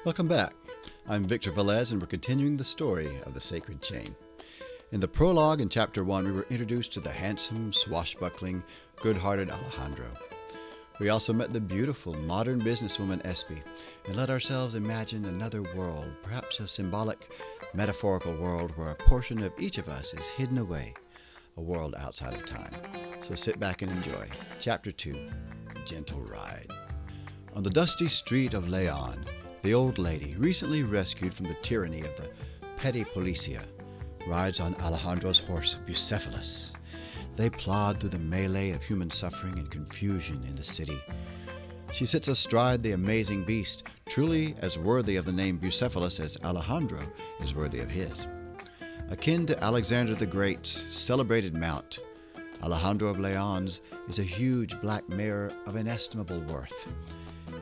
Welcome back. I'm Victor Velez, and we're continuing the story of the Sacred Chain. In the prologue in Chapter 1, we were introduced to the handsome, swashbuckling, good-hearted Alejandro. We also met the beautiful, modern businesswoman Espy, and let ourselves imagine another world, perhaps a symbolic, metaphorical world where a portion of each of us is hidden away, a world outside of time. So sit back and enjoy. Chapter 2, Gentle Ride. On the dusty street of Leon, the old lady, recently rescued from the tyranny of the petty policia, rides on Alejandro's horse, Bucephalus. They plod through the melee of human suffering and confusion in the city. She sits astride the amazing beast, truly as worthy of the name Bucephalus as Alejandro is worthy of his. Akin to Alexander the Great's celebrated mount, Alejandro of Leon's is a huge black mare of inestimable worth.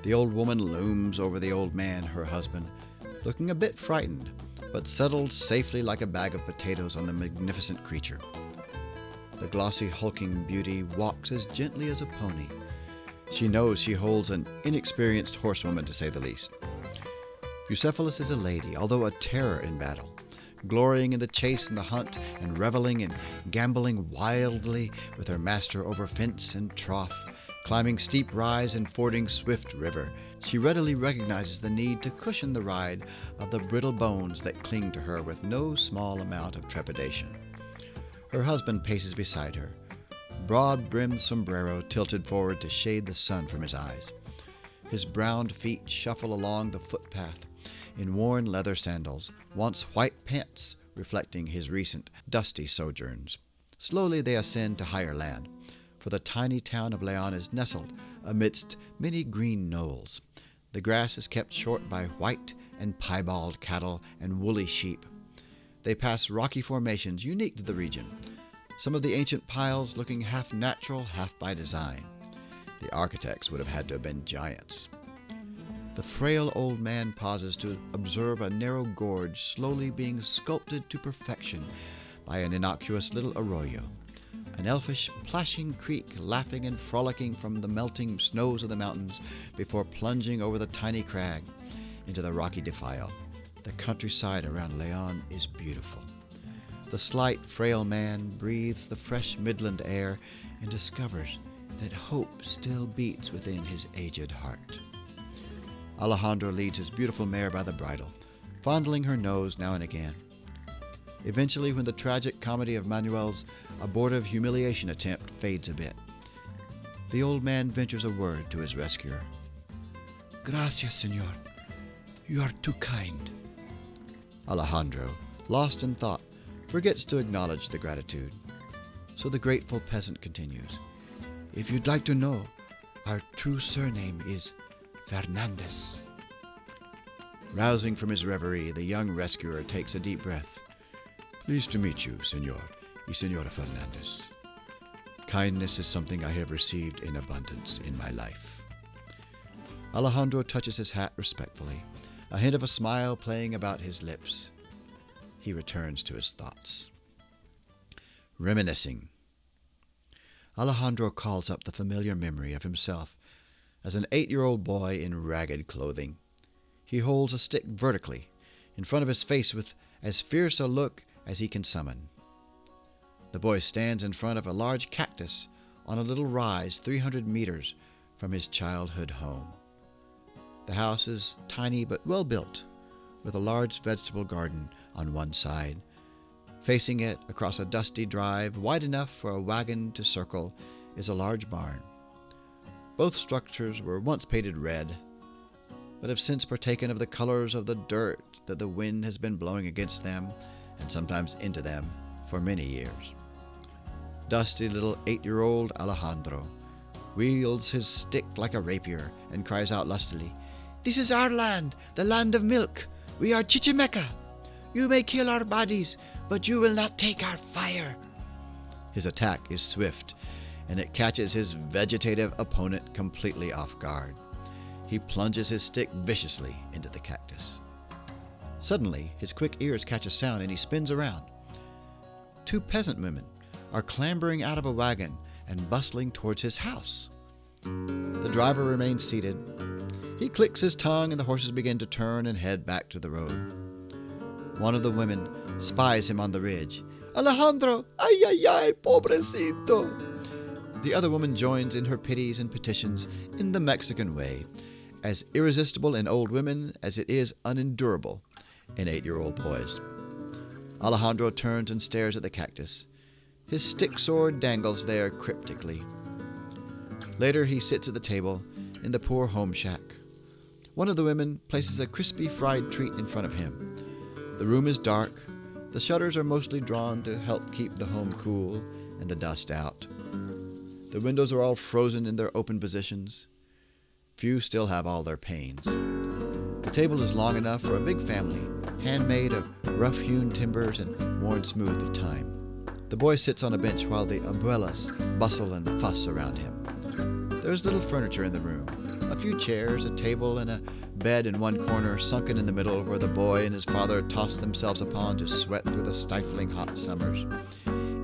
The old woman looms over the old man, her husband, looking a bit frightened, but settled safely like a bag of potatoes on the magnificent creature. The glossy, hulking beauty walks as gently as a pony. She knows she holds an inexperienced horsewoman, to say the least. Bucephalus is a lady, although a terror in battle, glorying in the chase and the hunt, and reveling and gambling wildly with her master over fence and trough. Climbing steep rise and fording swift river, she readily recognizes the need to cushion the ride of the brittle bones that cling to her with no small amount of trepidation. Her husband paces beside her, broad-brimmed sombrero tilted forward to shade the sun from his eyes. His browned feet shuffle along the footpath in worn leather sandals, once white pants reflecting his recent dusty sojourns. Slowly they ascend to higher land, for the tiny town of Leon is nestled amidst many green knolls. The grass is kept short by white and piebald cattle and woolly sheep. They pass rocky formations unique to the region, some of the ancient piles looking half natural, half by design. The architects would have had to have been giants. The frail old man pauses to observe a narrow gorge slowly being sculpted to perfection by an innocuous little arroyo. An elfish, plashing creek laughing and frolicking from the melting snows of the mountains before plunging over the tiny crag into the rocky defile. The countryside around Leon is beautiful. The slight, frail man breathes the fresh midland air and discovers that hope still beats within his aged heart. Alejandro leads his beautiful mare by the bridle, fondling her nose now and again. Eventually, when the tragic comedy of Manuel's abortive humiliation attempt fades a bit, the old man ventures a word to his rescuer. "Gracias, señor. You are too kind." Alejandro, lost in thought, forgets to acknowledge the gratitude. So the grateful peasant continues. "If you'd like to know, our true surname is Fernandez." Rousing from his reverie, the young rescuer takes a deep breath. "Pleased to meet you, Señor y Señora Fernandez. Kindness is something I have received in abundance in my life." Alejandro touches his hat respectfully, a hint of a smile playing about his lips. He returns to his thoughts. Reminiscing. Alejandro calls up the familiar memory of himself as an 8-year-old boy in ragged clothing. He holds a stick vertically in front of his face with as fierce a look as he can summon. The boy stands in front of a large cactus on a little rise 300 meters from his childhood home. The house is tiny but well built, with a large vegetable garden on one side. Facing it, across a dusty drive wide enough for a wagon to circle, is a large barn. Both structures were once painted red, but have since partaken of the colors of the dirt that the wind has been blowing against them and sometimes into them for many years. Dusty little 8-year-old Alejandro wields his stick like a rapier and cries out lustily, "This is our land, the land of milk. We are Chichimeca. You may kill our bodies, but you will not take our fire." His attack is swift, and it catches his vegetative opponent completely off guard. He plunges his stick viciously into the cactus. Suddenly, his quick ears catch a sound and he spins around. 2 peasant women are clambering out of a wagon and bustling towards his house. The driver remains seated. He clicks his tongue and the horses begin to turn and head back to the road. One of the women spies him on the ridge. Alejandro, ay, ay, ay, pobrecito. The other woman joins in her pities and petitions in the Mexican way, as irresistible in old women as it is unendurable in 8-year-old boys. Alejandro turns and stares at the cactus. His stick sword dangles there cryptically. Later he sits at the table in the poor home shack. One of the women places a crispy fried treat in front of him. The room is dark. The shutters are mostly drawn to help keep the home cool and the dust out. The windows are all frozen in their open positions. Few still have all their panes. The table is long enough for a big family, handmade of rough-hewn timbers and worn smooth with time. The boy sits on a bench while the abuelas bustle and fuss around him. There is little furniture in the room. A few chairs, a table, and a bed in one corner, sunken in the middle, where the boy and his father toss themselves upon to sweat through the stifling hot summers.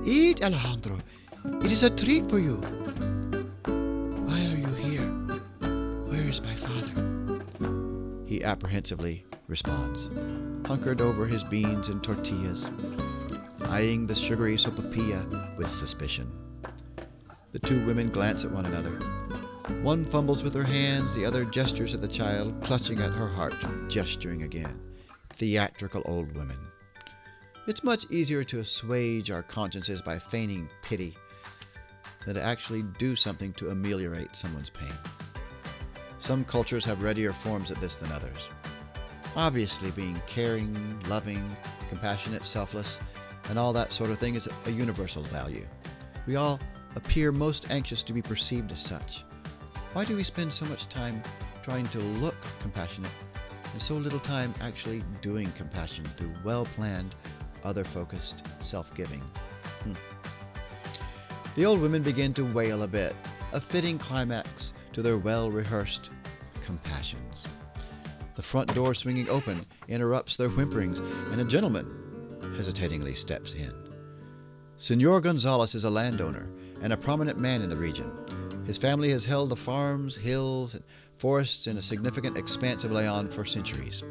"Eat, Alejandro. It is a treat for you." "Why are you here? Where is my father?" He apprehensively responds, hunkered over his beans and tortillas, eyeing the sugary sopapilla with suspicion. The two women glance at one another. One fumbles with her hands, the other gestures at the child, clutching at her heart, gesturing again. Theatrical old women. It's much easier to assuage our consciences by feigning pity than to actually do something to ameliorate someone's pain. Some cultures have readier forms at this than others. Obviously, being caring, loving, compassionate, selfless, and all that sort of thing is a universal value. We all appear most anxious to be perceived as such. Why do we spend so much time trying to look compassionate and so little time actually doing compassion through well-planned, other-focused self-giving? The old women begin to wail a bit, a fitting climax to their well-rehearsed compassions. The front door swinging open interrupts their whimperings, and a gentleman hesitatingly steps in. Senor Gonzalez is a landowner and a prominent man in the region. His family has held the farms, hills, and forests in a significant expanse of Leon for centuries.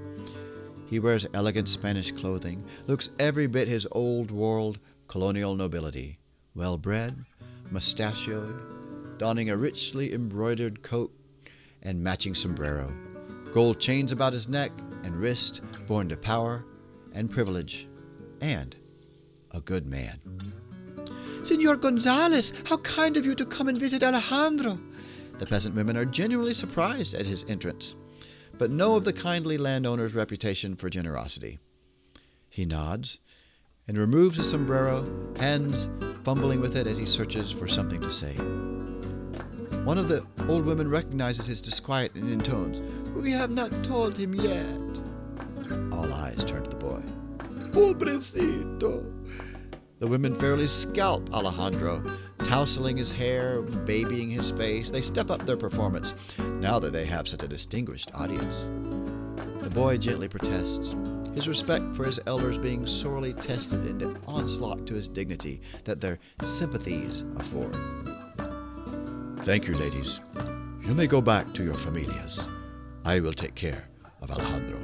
He wears elegant Spanish clothing, looks every bit his old-world colonial nobility, well-bred, mustachioed, donning a richly embroidered coat and matching sombrero, gold chains about his neck and wrist, born to power and privilege, and a good man. "Senor Gonzalez, how kind of you to come and visit Alejandro." The peasant women are genuinely surprised at his entrance, but know of the kindly landowner's reputation for generosity. He nods and removes his sombrero, hands fumbling with it as he searches for something to say. One of the old women recognizes his disquiet and intones, "We have not told him yet." All eyes turn to the boy. "Pobrecito." The women fairly scalp Alejandro, tousling his hair, babying his face. They step up their performance, now that they have such a distinguished audience. The boy gently protests, his respect for his elders being sorely tested in the onslaught to his dignity that their sympathies afford. "Thank you, ladies. You may go back to your familias. I will take care of Alejandro."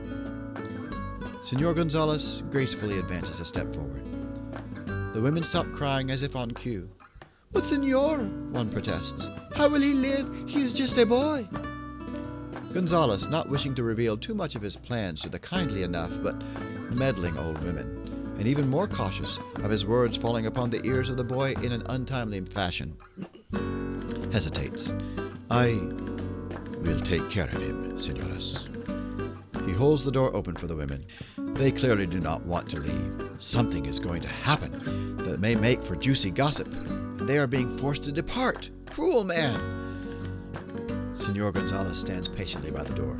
Senor Gonzalez gracefully advances a step forward. The women stop crying as if on cue. "But senor," one protests, "how will he live? He is just a boy." Gonzalez, not wishing to reveal too much of his plans to the kindly enough but meddling old women, and even more cautious of his words falling upon the ears of the boy in an untimely fashion, hesitates. "I will take care of him, senoras." He holds the door open for the women. They clearly do not want to leave. Something is going to happen that may make for juicy gossip, and they are being forced to depart. Cruel man! Senor Gonzalez stands patiently by the door,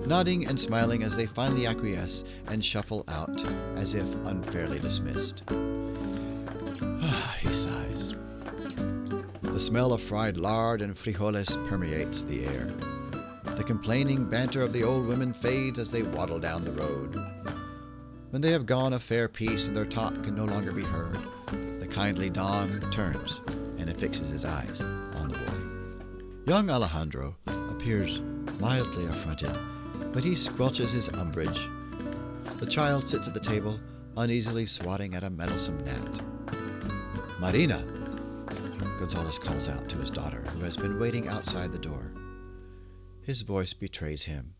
nodding and smiling as they finally acquiesce and shuffle out as if unfairly dismissed. He sighs. The smell of fried lard and frijoles permeates the air. The complaining banter of the old women fades as they waddle down the road. When they have gone a fair piece and their talk can no longer be heard, the kindly Don turns and fixes his eyes on the boy. Young Alejandro appears mildly affronted, but he squelches his umbrage. The child sits at the table, uneasily swatting at a meddlesome gnat. "Marina!" Gonzalez calls out to his daughter, who has been waiting outside the door. His voice betrays him,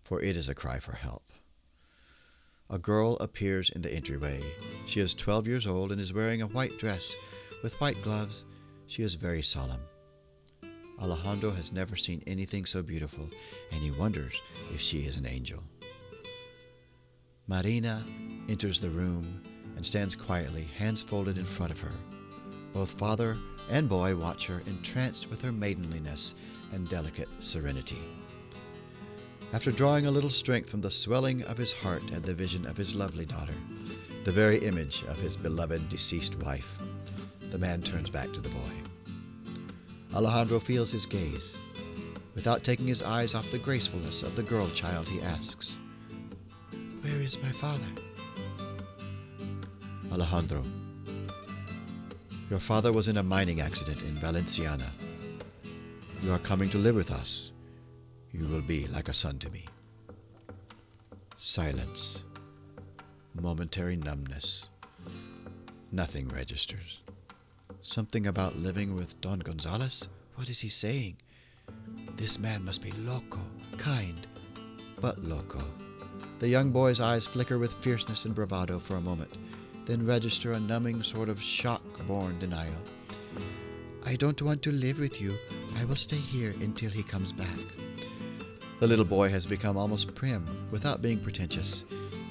for it is a cry for help. A girl appears in the entryway. She is 12 years old and is wearing a white dress with white gloves. She is very solemn. Alejandro has never seen anything so beautiful, and he wonders if she is an angel. Marina enters the room and stands quietly, hands folded in front of her. Both father and boy watch her, entranced with her maidenliness and delicate serenity. After drawing a little strength from the swelling of his heart at the vision of his lovely daughter, the very image of his beloved deceased wife, the man turns back to the boy. Alejandro feels his gaze. Without taking his eyes off the gracefulness of the girl child, he asks, "Where is my father?" "Alejandro, your father was in a mining accident in Valenciana. You are coming to live with us. You will be like a son to me." Silence. Momentary numbness. Nothing registers. Something about living with Don Gonzalez? What is he saying? This man must be loco, kind, but loco. The young boy's eyes flicker with fierceness and bravado for a moment, then register a numbing sort of shock-born denial. "I don't want to live with you. I will stay here until he comes back." The little boy has become almost prim, without being pretentious.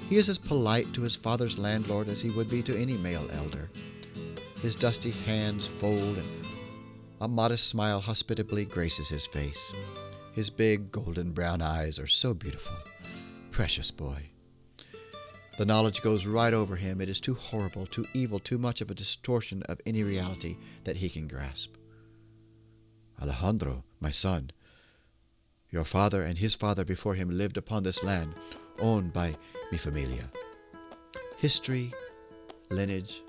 He is as polite to his father's landlord as he would be to any male elder. His dusty hands fold, and a modest smile hospitably graces his face. His big, golden brown eyes are so beautiful. Precious boy. The knowledge goes right over him. It is too horrible, too evil, too much of a distortion of any reality that he can grasp. "Alejandro, my son, your father and his father before him lived upon this land, owned by mi familia. History, lineage,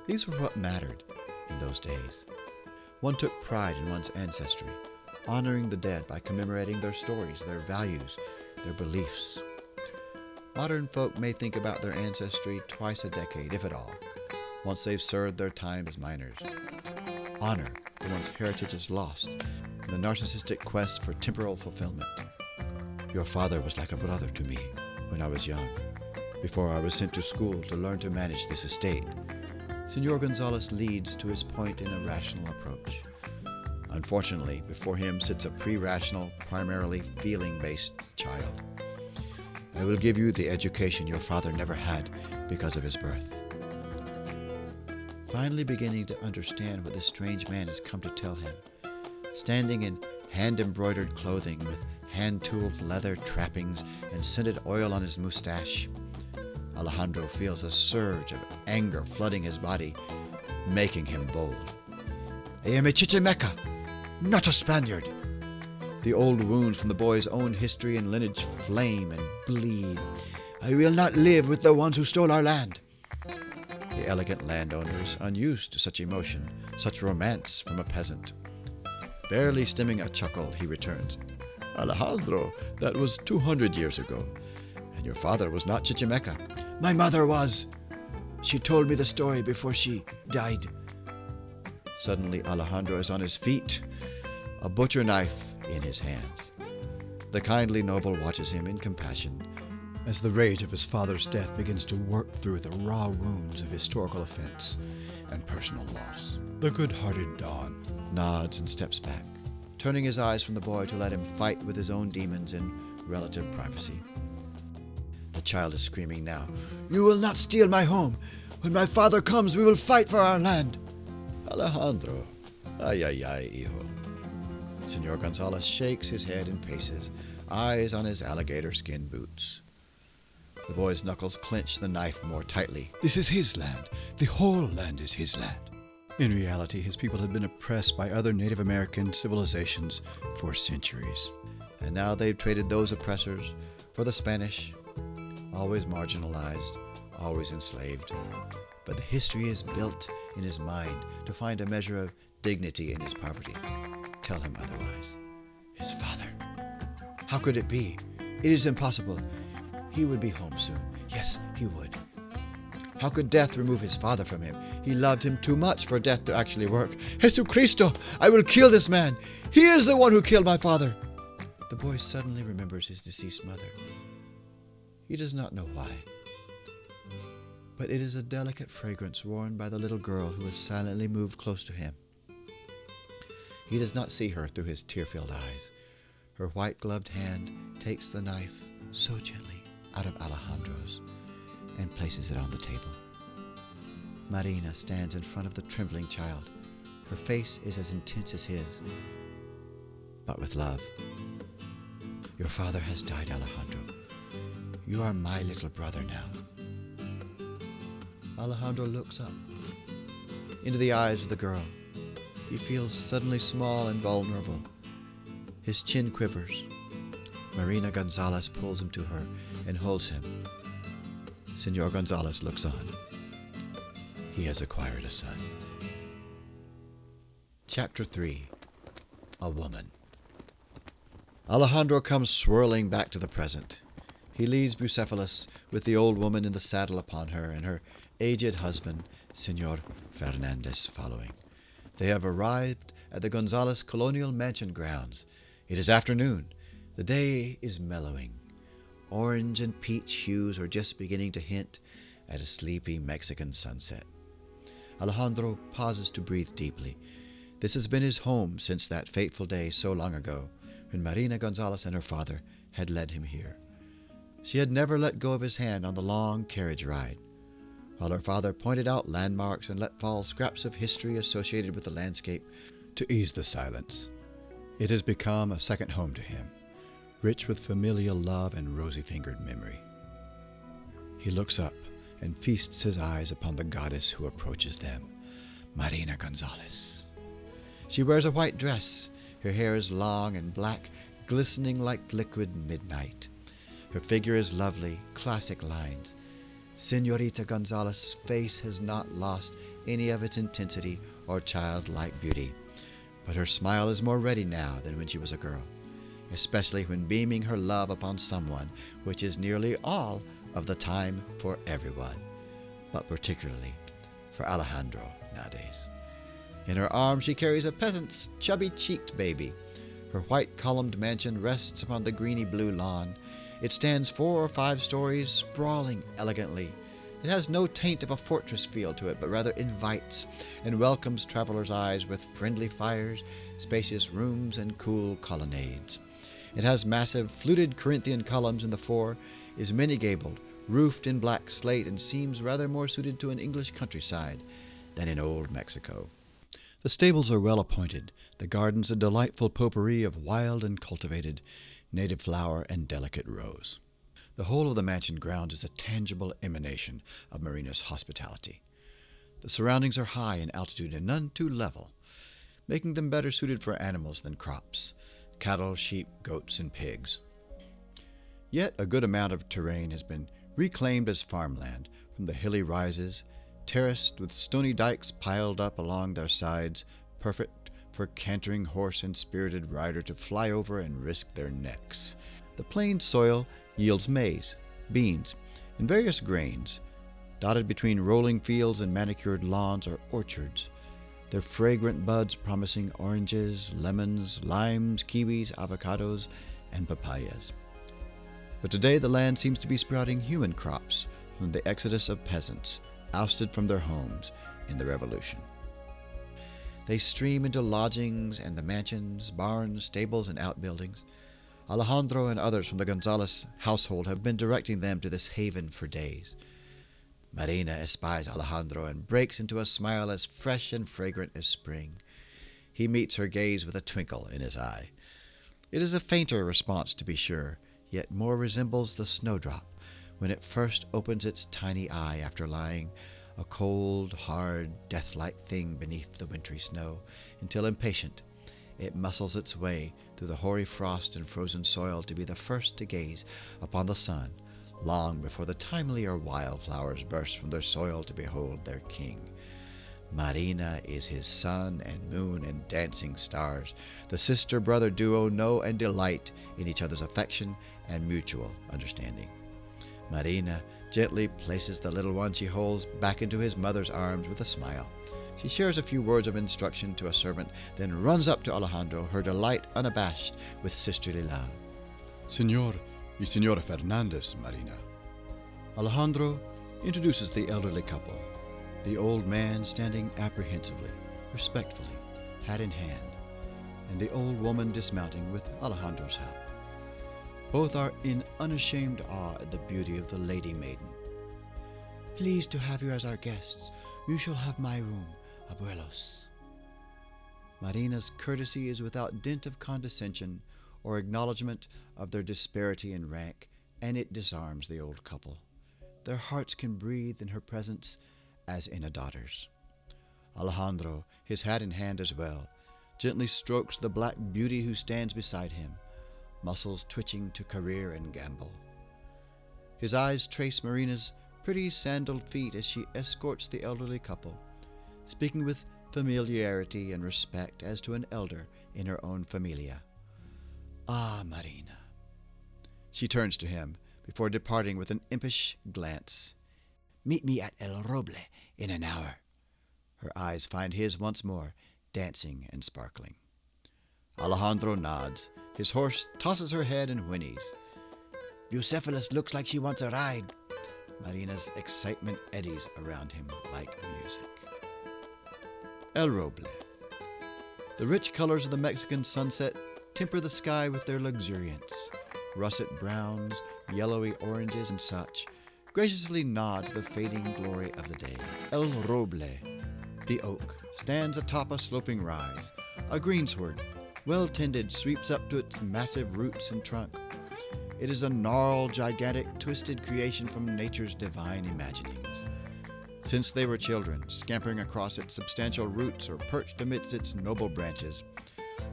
these were what mattered in those days. One took pride in one's ancestry, honoring the dead by commemorating their stories, their values, their beliefs. Modern folk may think about their ancestry twice a decade, if at all, once they've served their time as miners. Honor for one's heritage is lost in the narcissistic quest for temporal fulfillment. Your father was like a brother to me when I was young, before I was sent to school to learn to manage this estate." Senor Gonzalez leads to his point in a rational approach. Unfortunately, before him sits a pre-rational, primarily feeling-based child. "I will give you the education your father never had because of his birth." Finally beginning to understand what this strange man has come to tell him, standing in hand-embroidered clothing with hand-tooled leather trappings and scented oil on his mustache, Alejandro feels a surge of anger flooding his body, making him bold. "I am a Chichimeca, not a Spaniard." The old wounds from the boy's own history and lineage flame and bleed. "I will not live with the ones who stole our land." The elegant landowner is unused to such emotion, such romance from a peasant. Barely stemming a chuckle, he returns, "Alejandro, that was 200 years ago, and your father was not Chichimeca." "My mother was. She told me the story before she died." Suddenly Alejandro is on his feet, a butcher knife in his hands. The kindly noble watches him in compassion as the rage of his father's death begins to work through the raw wounds of historical offense and personal loss. The good-hearted Don nods and steps back, turning his eyes from the boy to let him fight with his own demons in relative privacy. The child is screaming now, "You will not steal my home. When my father comes, we will fight for our land." "Alejandro, ay, hijo." Senor Gonzalez shakes his head and paces, eyes on his alligator skin boots. The boy's knuckles clench the knife more tightly. "This is his land. The whole land is his land." In reality, his people had been oppressed by other Native American civilizations for centuries. And now they've traded those oppressors for the Spanish, always marginalized, always enslaved. But the history is built in his mind to find a measure of dignity in his poverty. Tell him otherwise. His father. How could it be? It is impossible. He would be home soon. Yes, he would. How could death remove his father from him? He loved him too much for death to actually work. Jesucristo, I will kill this man. He is the one who killed my father. The boy suddenly remembers his deceased mother. He does not know why. But it is a delicate fragrance worn by the little girl who has silently moved close to him. He does not see her through his tear-filled eyes. Her white-gloved hand takes the knife so gently out of Alejandro's and places it on the table. Marina stands in front of the trembling child. Her face is as intense as his, but with love. Your father has died, Alejandro. You are my little brother now. Alejandro looks up into the eyes of the girl. He feels suddenly small and vulnerable. His chin quivers. Marina Gonzalez pulls him to her and holds him. Senor Gonzalez looks on. He has acquired a son. Chapter 3. A Woman. Alejandro comes swirling back to the present. He leaves Bucephalus with the old woman in the saddle upon her and her aged husband, Senor Fernandez, following. They have arrived at the Gonzalez colonial mansion grounds. It is afternoon. The day is mellowing. Orange and peach hues are just beginning to hint at a sleepy Mexican sunset. Alejandro pauses to breathe deeply. This has been his home since that fateful day so long ago, when Marina Gonzalez and her father had led him here. She had never let go of his hand on the long carriage ride, while her father pointed out landmarks and let fall scraps of history associated with the landscape to ease the silence. It has become a second home to him, rich with familial love and rosy-fingered memory. He looks up and feasts his eyes upon the goddess who approaches them, Marina Gonzalez. She wears a white dress. Her hair is long and black, glistening like liquid midnight. Her figure is lovely, classic lines. Señorita Gonzalez's face has not lost any of its intensity or childlike beauty, but her smile is more ready now than when she was a girl, especially when beaming her love upon someone, which is nearly all of the time for everyone, but particularly for Alejandro nowadays. In her arms she carries a peasant's chubby-cheeked baby. Her white-columned mansion rests upon the greeny-blue lawn. It stands 4 or 5 stories, sprawling elegantly. It has no taint of a fortress feel to it, but rather invites and welcomes travelers' eyes with friendly fires, spacious rooms, and cool colonnades. It has massive, fluted Corinthian columns in the fore, is many-gabled, roofed in black slate, and seems rather more suited to an English countryside than in old Mexico. The stables are well appointed, the gardens a delightful potpourri of wild and cultivated, native flower and delicate rose. The whole of the mansion grounds is a tangible emanation of Marina's hospitality. The surroundings are high in altitude and none too level, making them better suited for animals than crops, cattle, sheep, goats, and pigs. Yet a good amount of terrain has been reclaimed as farmland from the hilly rises, terraced with stony dikes piled up along their sides, perfect for cantering horse and spirited rider to fly over and risk their necks. The plain soil yields maize, beans, and various grains. Dotted between rolling fields and manicured lawns are orchards, their fragrant buds promising oranges, lemons, limes, kiwis, avocados, and papayas. But today the land seems to be sprouting human crops from the exodus of peasants, ousted from their homes in the Revolution. They stream into lodgings and the mansions, barns, stables, and outbuildings. Alejandro and others from the Gonzalez household have been directing them to this haven for days. Marina espies Alejandro and breaks into a smile as fresh and fragrant as spring. He meets her gaze with a twinkle in his eye. It is a fainter response, to be sure, yet more resembles the snowdrop when it first opens its tiny eye after lying a cold, hard, death-like thing beneath the wintry snow, until impatient, it muscles its way through the hoary frost and frozen soil to be the first to gaze upon the sun, long before the timelier wildflowers burst from their soil to behold their king. Marina is his sun and moon and dancing stars. The sister-brother duo know and delight in each other's affection and mutual understanding. Marina gently places the little one she holds back into his mother's arms with a smile. She shares a few words of instruction to a servant, then runs up to Alejandro, her delight unabashed with sisterly love. Señor y Señora Fernandez, Marina. Alejandro introduces the elderly couple, the old man standing apprehensively, respectfully, hat in hand, and the old woman dismounting with Alejandro's help. Both are in unashamed awe at the beauty of the lady maiden. Pleased to have you as our guests. You shall have my room, abuelos. Marina's courtesy is without dint of condescension or acknowledgement of their disparity in rank, and it disarms the old couple. Their hearts can breathe in her presence as in a daughter's. Alejandro, his hat in hand as well, gently strokes the black beauty who stands beside him, muscles twitching to career and gambol. His eyes trace Marina's pretty sandaled feet as she escorts the elderly couple, speaking with familiarity and respect as to an elder in her own familia. Ah, Marina. She turns to him before departing with an impish glance. Meet me at El Roble in an hour. Her eyes find his once more, dancing and sparkling. Alejandro nods. His horse tosses her head and whinnies. Bucephalus looks like she wants a ride. Marina's excitement eddies around him like music. El Roble. The rich colors of the Mexican sunset temper the sky with their luxuriance. Russet browns, yellowy oranges, and such graciously nod to the fading glory of the day. El Roble, the oak, stands atop a sloping rise. A greensward, well tended, sweeps up to its massive roots and trunk. It is a gnarled, gigantic, twisted creation from nature's divine imaginings. Since they were children, scampering across its substantial roots or perched amidst its noble branches,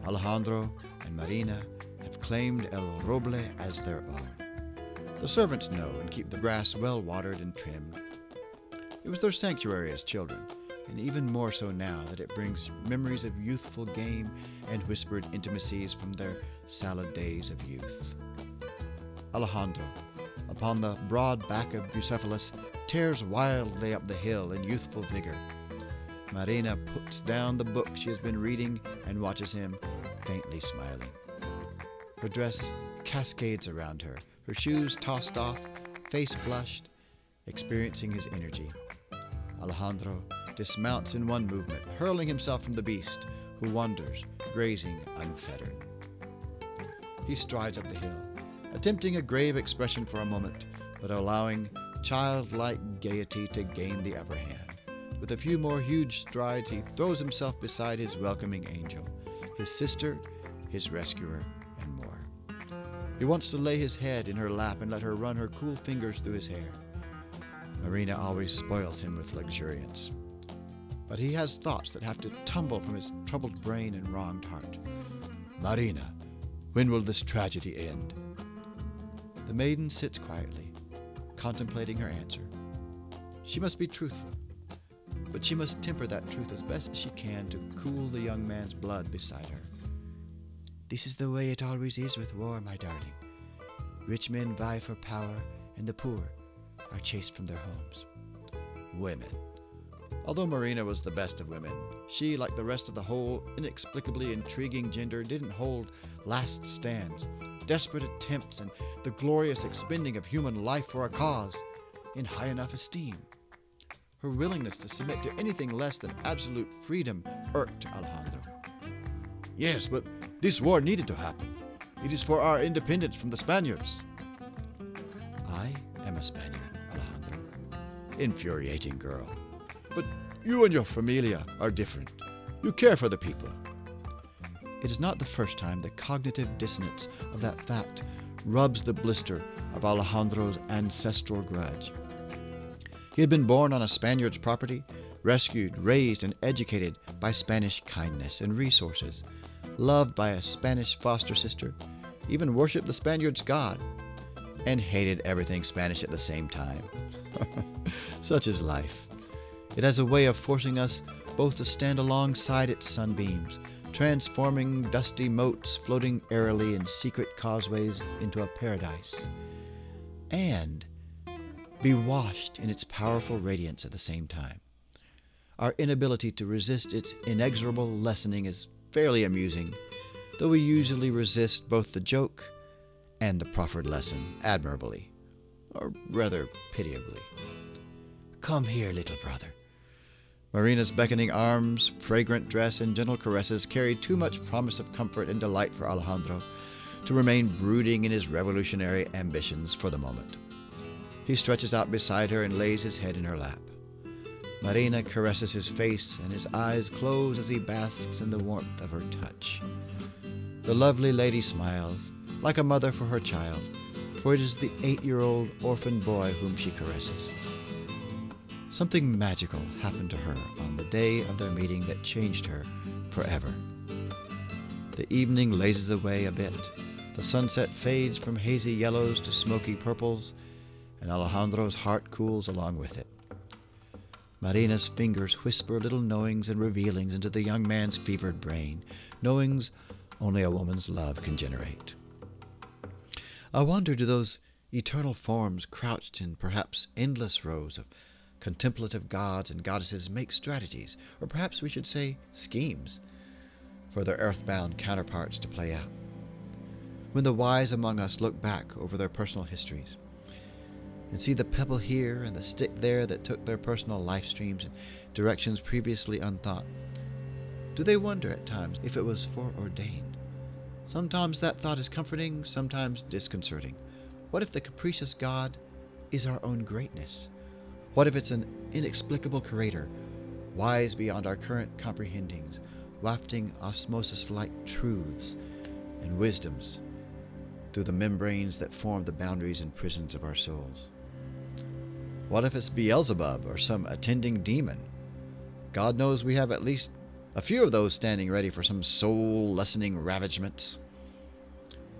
Alejandro and Marina have claimed El Roble as their own. The servants know and keep the grass well watered and trimmed. It was their sanctuary as children, and even more so now that it brings memories of youthful game and whispered intimacies from their salad days of youth. Alejandro, upon the broad back of Bucephalus, tears wildly up the hill in youthful vigor. Marina puts down the book she has been reading and watches him, faintly smiling. Her dress cascades around her, her shoes tossed off, face flushed, experiencing his energy. Alejandro dismounts in one movement, hurling himself from the beast, who wanders, grazing unfettered. He strides up the hill, attempting a grave expression for a moment, but allowing childlike gaiety to gain the upper hand. With a few more huge strides, he throws himself beside his welcoming angel, his sister, his rescuer, and more. He wants to lay his head in her lap and let her run her cool fingers through his hair. Marina always spoils him with luxuriance, but he has thoughts that have to tumble from his troubled brain and wronged heart. Marina, when will this tragedy end? The maiden sits quietly, contemplating her answer. She must be truthful, but she must temper that truth as best she can to cool the young man's blood beside her. This is the way it always is with war, my darling. Rich men vie for power, and the poor are chased from their homes. Women. Although Marina was the best of women, she, like the rest of the whole inexplicably intriguing gender, didn't hold last stands, desperate attempts, and the glorious expending of human life for a cause in high enough esteem. Her willingness to submit to anything less than absolute freedom irked Alejandro. Yes, but this war needed to happen. It is for our independence from the Spaniards. I am a Spaniard, Alejandro. Infuriating girl. But you and your familia are different. You care for the people. It is not the first time the cognitive dissonance of that fact rubs the blister of Alejandro's ancestral grudge. He had been born on a Spaniard's property, rescued, raised, and educated by Spanish kindness and resources, loved by a Spanish foster sister, even worshipped the Spaniard's god, and hated everything Spanish at the same time. Such is life. It has a way of forcing us both to stand alongside its sunbeams, transforming dusty moats floating airily in secret causeways into a paradise, and be washed in its powerful radiance at the same time. Our inability to resist its inexorable lessening is fairly amusing, though we usually resist both the joke and the proffered lesson admirably, or rather pitiably. Come here, little brother. Marina's beckoning arms, fragrant dress, and gentle caresses carried too much promise of comfort and delight for Alejandro to remain brooding in his revolutionary ambitions for the moment. He stretches out beside her and lays his head in her lap. Marina caresses his face, and his eyes close as he basks in the warmth of her touch. The lovely lady smiles, like a mother for her child, for it is the 8-year-old orphan boy whom she caresses. Something magical happened to her on the day of their meeting that changed her forever. The evening lazes away a bit. The sunset fades from hazy yellows to smoky purples, and Alejandro's heart cools along with it. Marina's fingers whisper little knowings and revealings into the young man's fevered brain, knowings only a woman's love can generate. I wonder, do those eternal forms crouched in perhaps endless rows of contemplative gods and goddesses make strategies, or perhaps we should say schemes, for their earthbound counterparts to play out? When the wise among us look back over their personal histories and see the pebble here and the stick there that took their personal life streams in directions previously unthought, do they wonder at times if it was foreordained? Sometimes that thought is comforting, sometimes disconcerting. What if the capricious God is our own greatness? What if it's an inexplicable creator, wise beyond our current comprehendings, wafting osmosis-like truths and wisdoms through the membranes that form the boundaries and prisons of our souls? What if it's Beelzebub or some attending demon? God knows we have at least a few of those standing ready for some soul-lessening ravagements.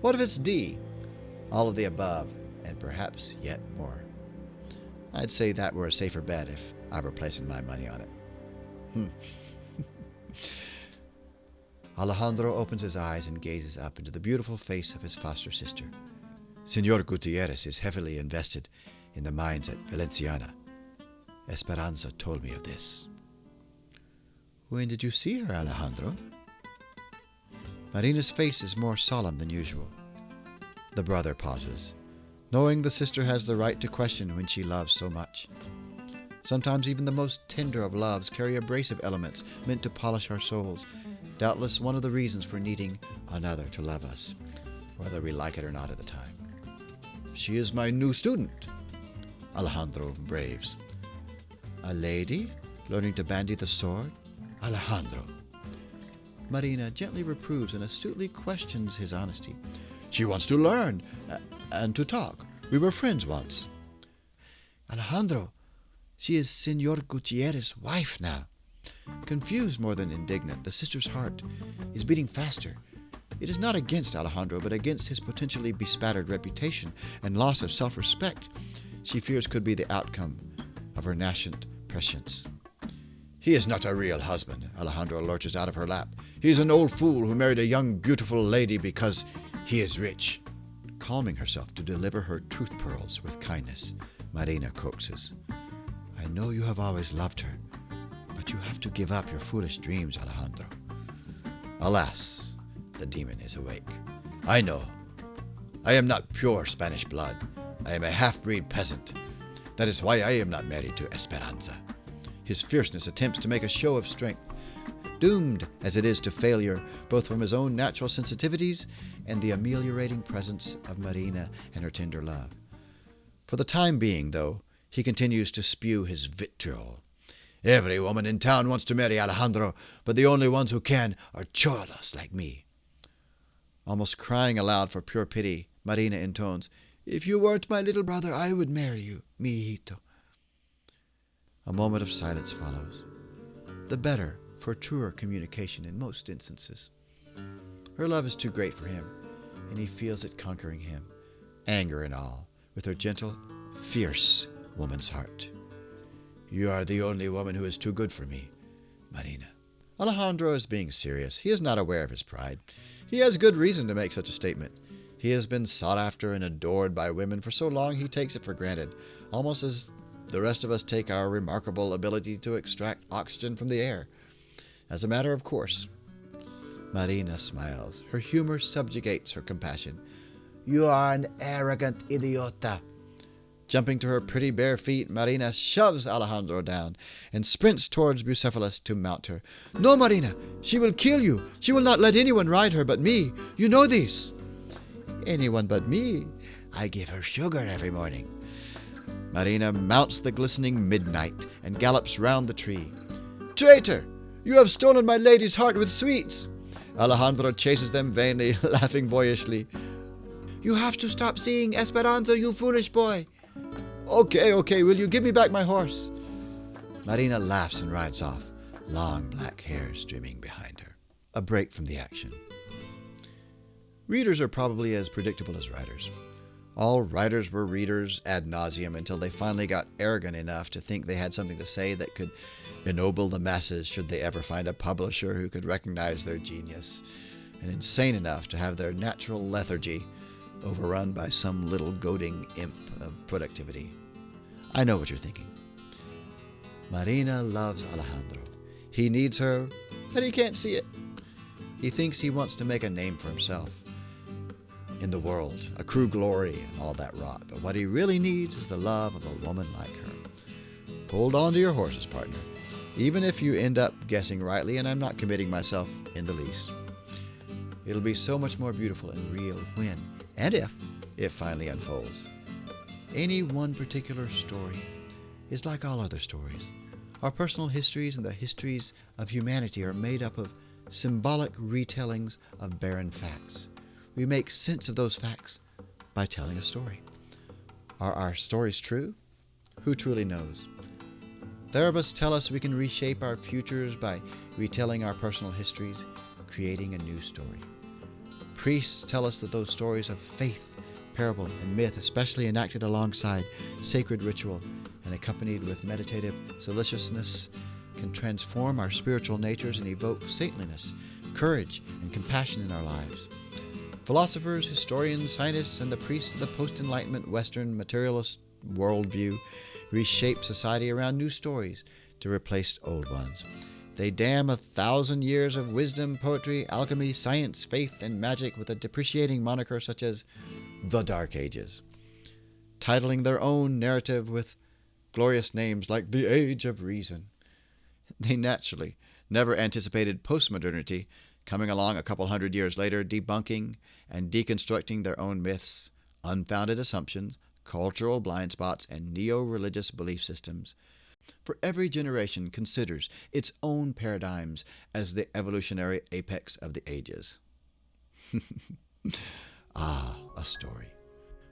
What if it's D? All of the above, and perhaps yet more. I'd say that were a safer bet if I were placing my money on it. Alejandro opens his eyes and gazes up into the beautiful face of his foster sister. Senor Gutierrez is heavily invested in the mines at Valenciana. Esperanza told me of this. When did you see her, Alejandro? Marina's face is more solemn than usual. The brother pauses, knowing the sister has the right to question when she loves so much. Sometimes even the most tender of loves carry abrasive elements meant to polish our souls, doubtless one of the reasons for needing another to love us, whether we like it or not at the time. She is my new student, Alejandro braves. A lady learning to bandy the sword? Alejandro. Marina gently reproves and astutely questions his honesty. She wants to learn and to talk. We were friends once. Alejandro, she is Senor Gutierrez's wife now. Confused more than indignant, the sister's heart is beating faster. It is not against Alejandro, but against his potentially bespattered reputation and loss of self-respect she fears could be the outcome of her nascent prescience. He is not a real husband, Alejandro lurches out of her lap. He is an old fool who married a young, beautiful lady because he is rich. Calming herself to deliver her truth pearls with kindness, Marina coaxes. I know you have always loved her, but you have to give up your foolish dreams, Alejandro. Alas, the demon is awake. I know. I am not pure Spanish blood. I am a half-breed peasant. That is why I am not married to Esperanza. His fierceness attempts to make a show of strength, doomed as it is to failure both from his own natural sensitivities and the ameliorating presence of Marina and her tender love. For the time being, though, he continues to spew his vitriol. Every woman in town wants to marry Alejandro, but the only ones who can are cholas like me. Almost crying aloud for pure pity, Marina intones, If you weren't my little brother, I would marry you, mi hijito. A moment of silence follows, the better for truer communication in most instances. Her love is too great for him, and he feels it conquering him, anger and all, with her gentle, fierce woman's heart. You are the only woman who is too good for me. Marina. Alejandro is being serious. He is not aware of his pride. He has good reason to make such a statement. He has been sought after and adored by women for so long he takes it for granted, almost as the rest of us take our remarkable ability to extract oxygen from the air. As a matter of course. Marina smiles. Her humor subjugates her compassion. You are an arrogant idiota. Jumping to her pretty bare feet, Marina shoves Alejandro down and sprints towards Bucephalus to mount her. No, Marina, she will kill you. She will not let anyone ride her but me. You know this. Anyone but me. I give her sugar every morning. Marina mounts the glistening midnight and gallops round the tree. Traitor! You have stolen my lady's heart with sweets. Alejandro chases them vainly, laughing boyishly. You have to stop seeing Esperanza, you foolish boy. Okay, will you give me back my horse? Marina laughs and rides off, long black hair streaming behind her. A break from the action. Readers are probably as predictable as writers. All writers were readers ad nauseum until they finally got arrogant enough to think they had something to say that could ennoble the masses should they ever find a publisher who could recognize their genius, and insane enough to have their natural lethargy overrun by some little goading imp of productivity. I know what you're thinking. Marina loves Alejandro. He needs her, but he can't see it. He thinks he wants to make a name for himself in the world, accrue glory and all that rot, but what he really needs is the love of a woman like her. Hold on to your horses, partner, even if you end up guessing rightly, and I'm not committing myself in the least. It'll be so much more beautiful and real when, and if, it finally unfolds. Any one particular story is like all other stories. Our personal histories and the histories of humanity are made up of symbolic retellings of barren facts. We make sense of those facts by telling a story. Are our stories true? Who truly knows? Therapists tell us we can reshape our futures by retelling our personal histories, creating a new story. Priests tell us that those stories of faith, parable, and myth, especially enacted alongside sacred ritual and accompanied with meditative solicitousness, can transform our spiritual natures and evoke saintliness, courage, and compassion in our lives. Philosophers, historians, scientists, and the priests of the post-Enlightenment Western materialist worldview reshape society around new stories to replace old ones. They damn 1,000 years of wisdom, poetry, alchemy, science, faith, and magic with a depreciating moniker such as the Dark Ages, titling their own narrative with glorious names like the Age of Reason. They naturally never anticipated postmodernity coming along a couple hundred years later, debunking and deconstructing their own myths, unfounded assumptions, cultural blind spots, and neo-religious belief systems. For every generation considers its own paradigms as the evolutionary apex of the ages. Ah, a story.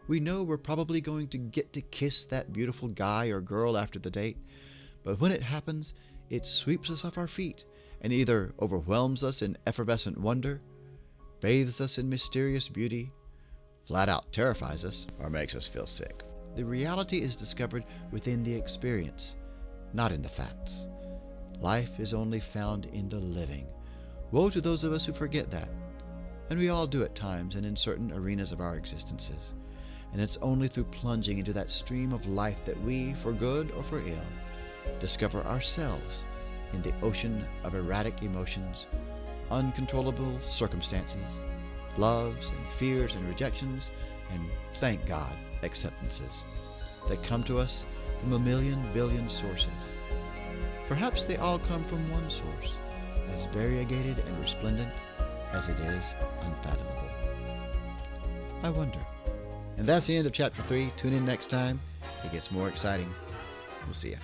We know we're probably going to get to kiss that beautiful guy or girl after the date, but when it happens, it sweeps us off our feet and either overwhelms us in effervescent wonder, bathes us in mysterious beauty, flat out terrifies us, or makes us feel sick. The reality is discovered within the experience, not in the facts. Life is only found in the living. Woe to those of us who forget that. And we all do at times and in certain arenas of our existences. And it's only through plunging into that stream of life that we, for good or for ill, discover ourselves in the ocean of erratic emotions, uncontrollable circumstances, loves and fears and rejections, and, thank God, acceptances that come to us from a million billion sources. Perhaps they all come from one source, as variegated and resplendent as it is unfathomable. I wonder. And that's the end of Chapter 3. Tune in next time. It gets more exciting. We'll see ya.